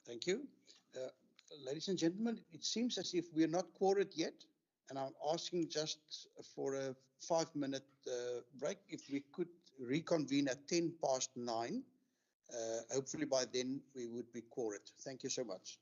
Thank you. Uh, Ladies and gentlemen, it seems as if we are not quorate yet, and I'm asking just for a 5 minute break. If we could reconvene at 10 past 9, hopefully by then we would be quorate. Thank you so much.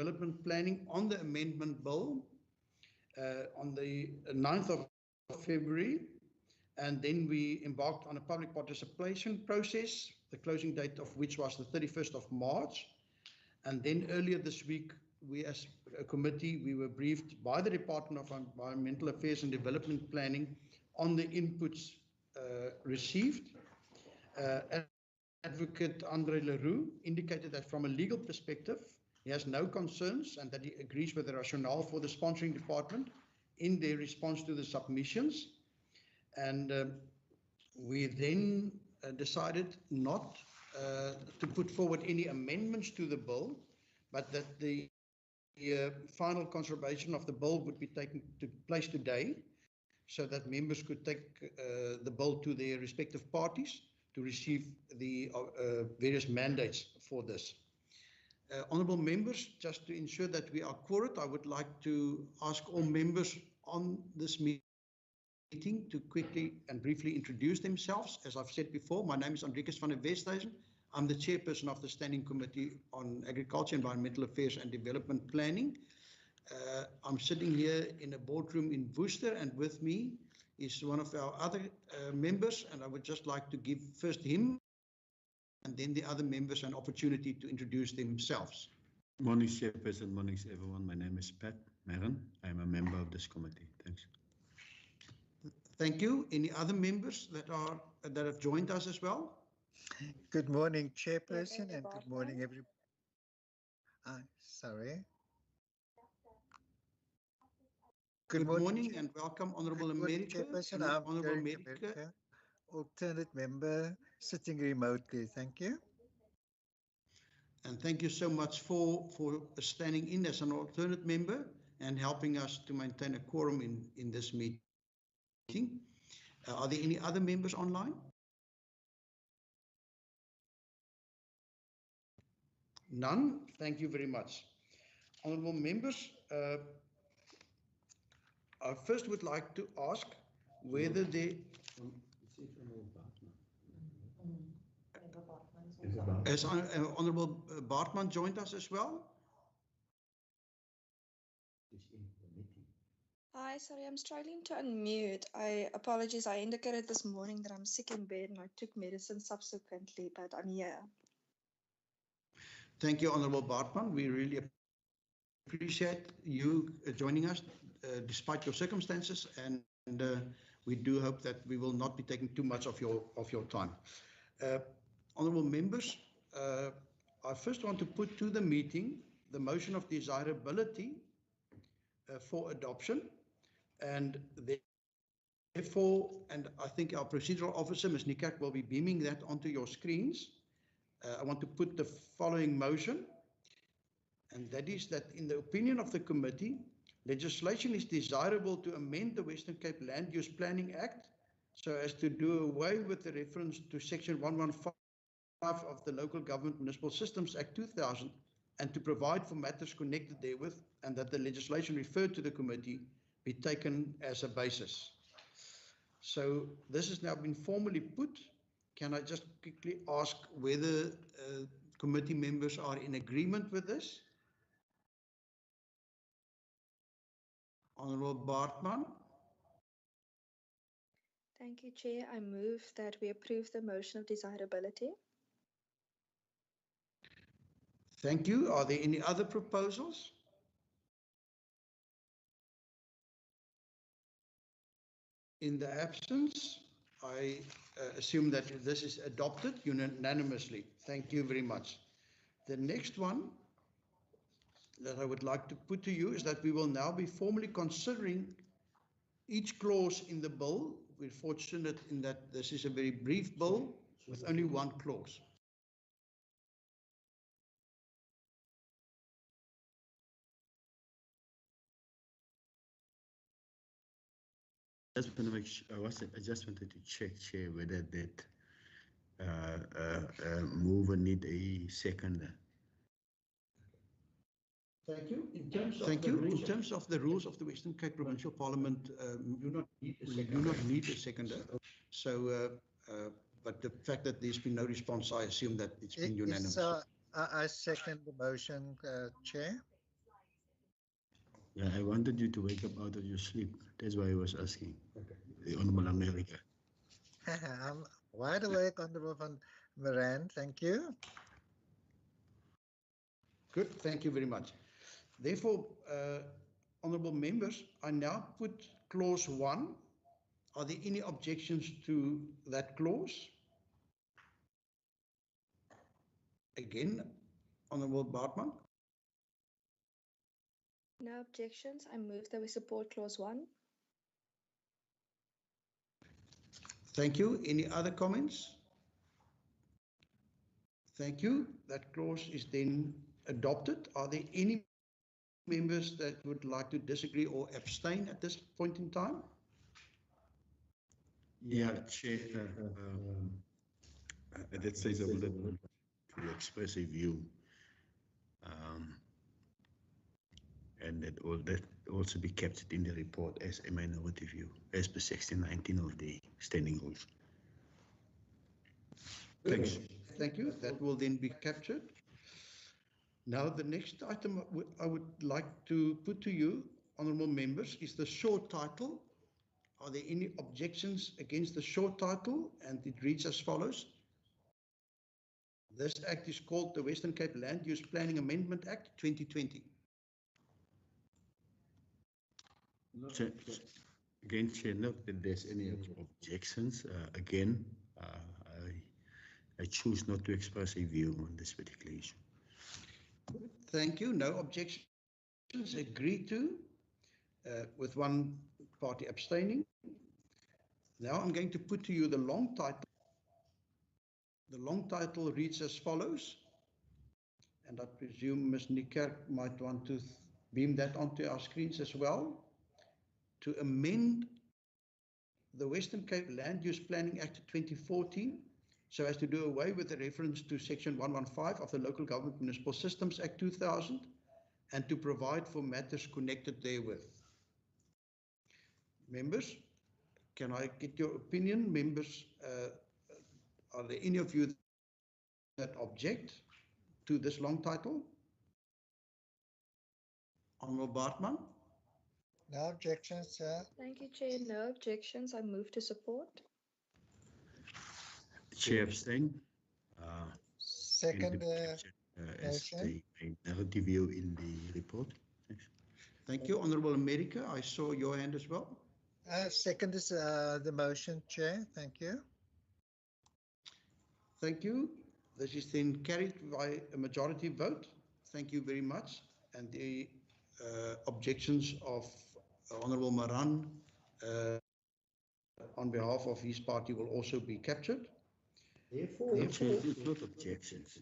Development Planning on the amendment bill on the 9th of February. And then we embarked on a public participation process, the closing date of which was the 31st of March. And then earlier this week, we as a committee, we were briefed by the Department of Environmental Affairs and Development Planning on the inputs received. Advocate Andre Leroux indicated that from a legal perspective, he has no concerns and that he agrees with the rationale for the sponsoring department in their response to the submissions. And we then decided not to put forward any amendments to the bill, but that the final consideration of the bill would be taken to place today so that members could take the bill to their respective parties to receive the various mandates for this. Honourable members, just to ensure that we are quorate, I would like to ask all members on this meeting to quickly and briefly introduce themselves. As I've said before, my name is Andrikus van der Westhuizen. I'm the chairperson of the Standing Committee on Agriculture, Environmental Affairs and Development Planning. I'm sitting here in a boardroom in Worcester, and with me is one of our other members, and I would just like to give first him and then the other members an opportunity to introduce themselves. Morning, Chairperson. Morning, everyone. My name is Pat Marin. I'm a member of this committee. Thanks. Thank you. Any other members that have joined us as well? Good morning, Chairperson, and good morning, everybody. Sorry. Good morning and welcome, Honourable America. Chairperson, I'm Honourable America, alternate member sitting remotely. Thank you. And thank you so much for standing in as an alternate member and helping us to maintain a quorum in this meeting. Are there any other members online? None. Thank you very much. Honourable members, I first would like to ask whether has Honourable Bartman joined us as well? Hi, sorry, I'm struggling to unmute. Apologies. I indicated this morning that I'm sick in bed and I took medicine subsequently, but I'm here. Thank you, Honourable Bartman. We really appreciate you joining us despite your circumstances, and we do hope that we will not be taking too much of your time. Honourable members, I first want to put to the meeting the motion of desirability for adoption, and therefore, and I think our procedural officer, Ms. Nikak, will be beaming that onto your screens. I want to put the following motion, and that is that in the opinion of the committee, legislation is desirable to amend the Western Cape Land Use Planning Act so as to do away with the reference to Section 115 of the Local Government Municipal Systems Act 2000 and to provide for matters connected therewith, and that the legislation referred to the committee be taken as a basis. So this has now been formally put. Can I just quickly ask whether committee members are in agreement with this? Honourable Bartman. Thank you, Chair. I move that we approve the motion of desirability. Thank you. Are there any other proposals? In the absence, I assume that this is adopted unanimously. Thank you very much. The next one that I would like to put to you is that we will now be formally considering each clause in the bill. We're fortunate in that this is a very brief bill with only one clause. I just wanted to check, Chair, whether that mover need a seconder. Thank you. In terms of the rules of the Western Cape Provincial Parliament, you do not need a seconder. So, but the fact that there's been no response, I assume that it's been unanimous. I second the motion, Chair. Yeah, I wanted you to wake up out of your sleep. That's why I was asking. The Honorable America. I'm wide awake, Honorable Van Moran. Thank you. Good, thank you very much. Therefore, honourable members, I now put clause 1. Are there any objections to that clause? Again, Honourable Bartman. No objections. I move that we support clause 1. Thank you. Any other comments? Thank you. That clause is then adopted. Are there any members that would like to disagree or abstain at this point in time? Yeah, Chair. At that stage, I would like to express a view. And that also be captured in the report as a minority view, as per section 19 of the standing rules. Thanks. Thank you. That will then be captured. Now, the next item I would like to put to you, honourable members, is the short title. Are there any objections against the short title? And it reads as follows. This act is called the Western Cape Land Use Planning Amendment Act 2020. Again, Chair, not that there's any objections. Again, I choose not to express a view on this particular issue. Thank you. No objections agreed to, with one party abstaining. Now I'm going to put to you the long title. The long title reads as follows, and I presume Ms. Niekerk might want to beam that onto our screens as well. To amend the Western Cape Land Use Planning Act 2014 so as to do away with the reference to Section 115 of the Local Government Municipal Systems Act 2000 and to provide for matters connected therewith. Members, can I get your opinion? Members, are there any of you that object to this long title? Honourable Bartman? No objections, sir. Thank you, Chair. No objections. I move to support. Chair abstain. Second As motion. the minority view in the report. Thanks. Thank you. Honourable America, I saw your hand as well. Second is the motion, Chair. Thank you. Thank you. This is then carried by a majority vote. Thank you very much. And the objections of Honourable Maran on behalf of his party will also be captured. Therefore, it's not objections.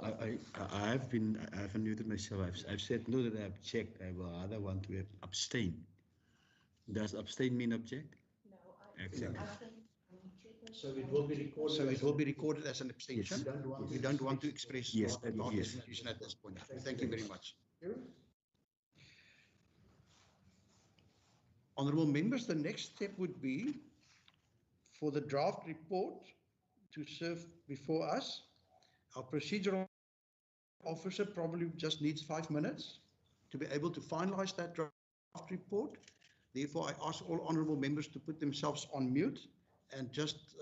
I have unmuted myself. I've said no that I object. I will rather want to abstain. Does abstain mean object? No, Exactly. So it will be recorded as an abstention. Yes. You don't want to express your position at this point. Thank you very much. Honourable members, the next step would be for the draft report to serve before us. Our procedural officer probably just needs 5 minutes to be able to finalise that draft report. Therefore, I ask all honourable members to put themselves on mute and just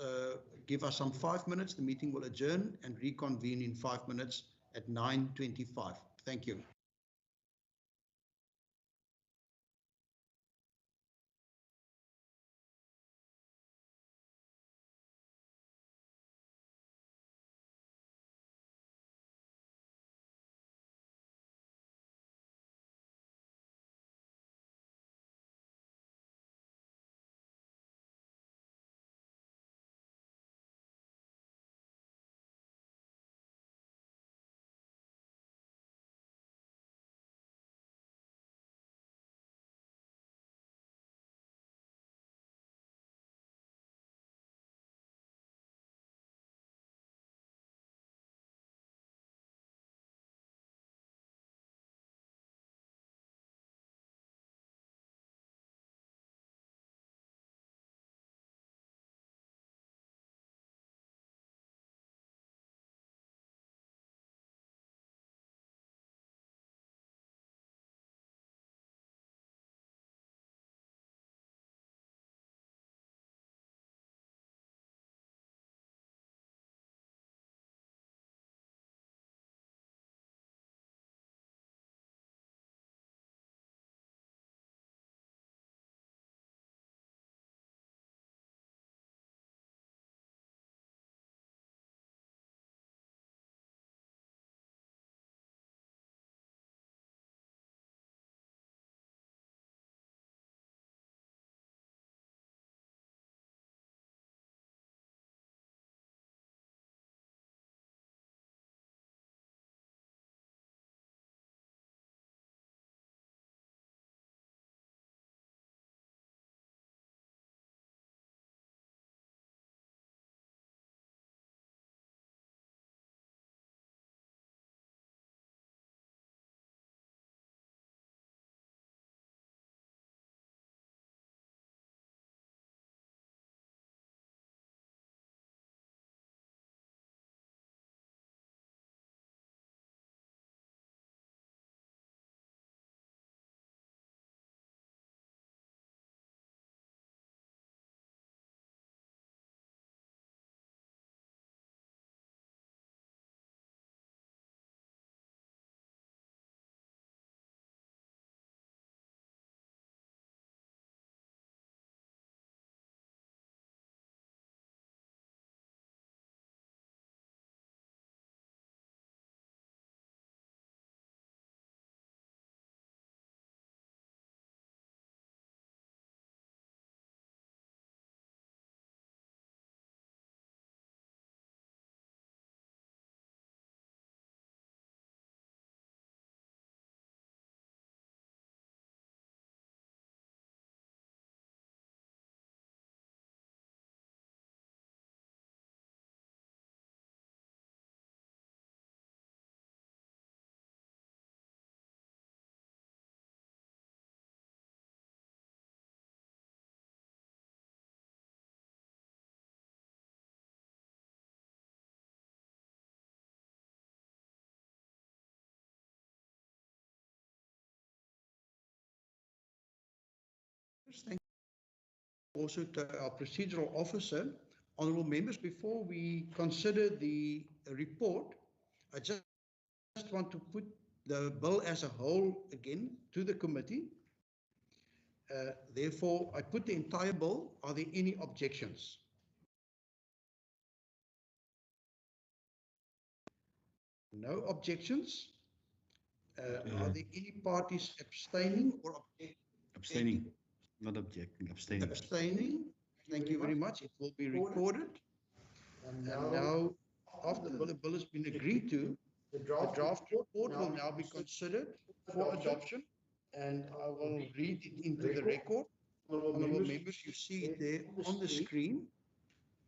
give us some 5 minutes. The meeting will adjourn and reconvene in 5 minutes at 9:25. Thank you. Thank you also to our procedural officer. Honourable members, before we consider the report, I just want to put the bill as a whole again to the committee. Therefore, I put the entire bill. Are there any objections? No objections. Are there any parties abstaining or Abstaining, not objecting, abstaining. abstaining? Thank you very much. It will be recorded. And now, after the bill has been agreed to, the draft report will now be considered for adoption, and I will read it into the record. Honourable members, you see it there on the screen.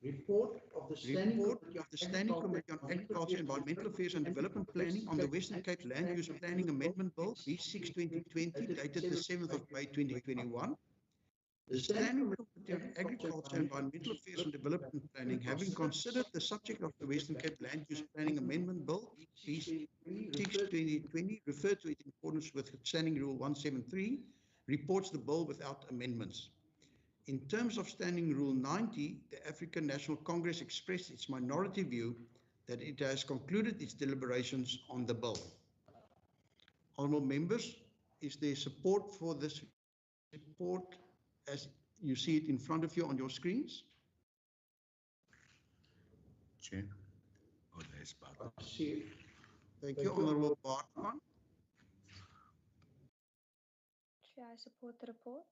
Report of the Standing Committee on Agriculture, Environmental Affairs and Development Planning on the Western Cape Land Use Planning Amendment Bill B6/2020, dated the 7th of May 2021. The Standing Committee on Agriculture, Environmental Affairs and Development Planning, having considered the subject of the Western Cape Land Use Planning Amendment Bill B6/2020, referred to it in accordance with Standing Rule 173, reports the bill without amendments. In terms of Standing Rule 90, the African National Congress expressed its minority view that it has concluded its deliberations on the bill. Honourable members, is there support for this report as you see it in front of you on your screens? Chair. Oh, there's Bartman. I see it. Thank you, Honourable Bartman. Chair, I support the report.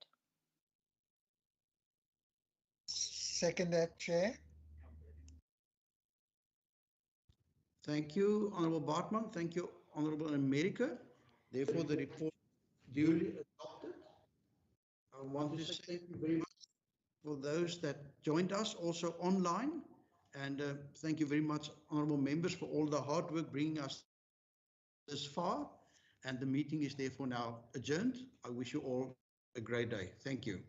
Second that, Chair. Thank you, Honourable Bartman. Thank you, Honourable America. Therefore, the report duly adopted. I want to say thank you very much for those that joined us also online. And thank you very much, honourable members, for all the hard work bringing us this far. And the meeting is therefore now adjourned. I wish you all a great day. Thank you.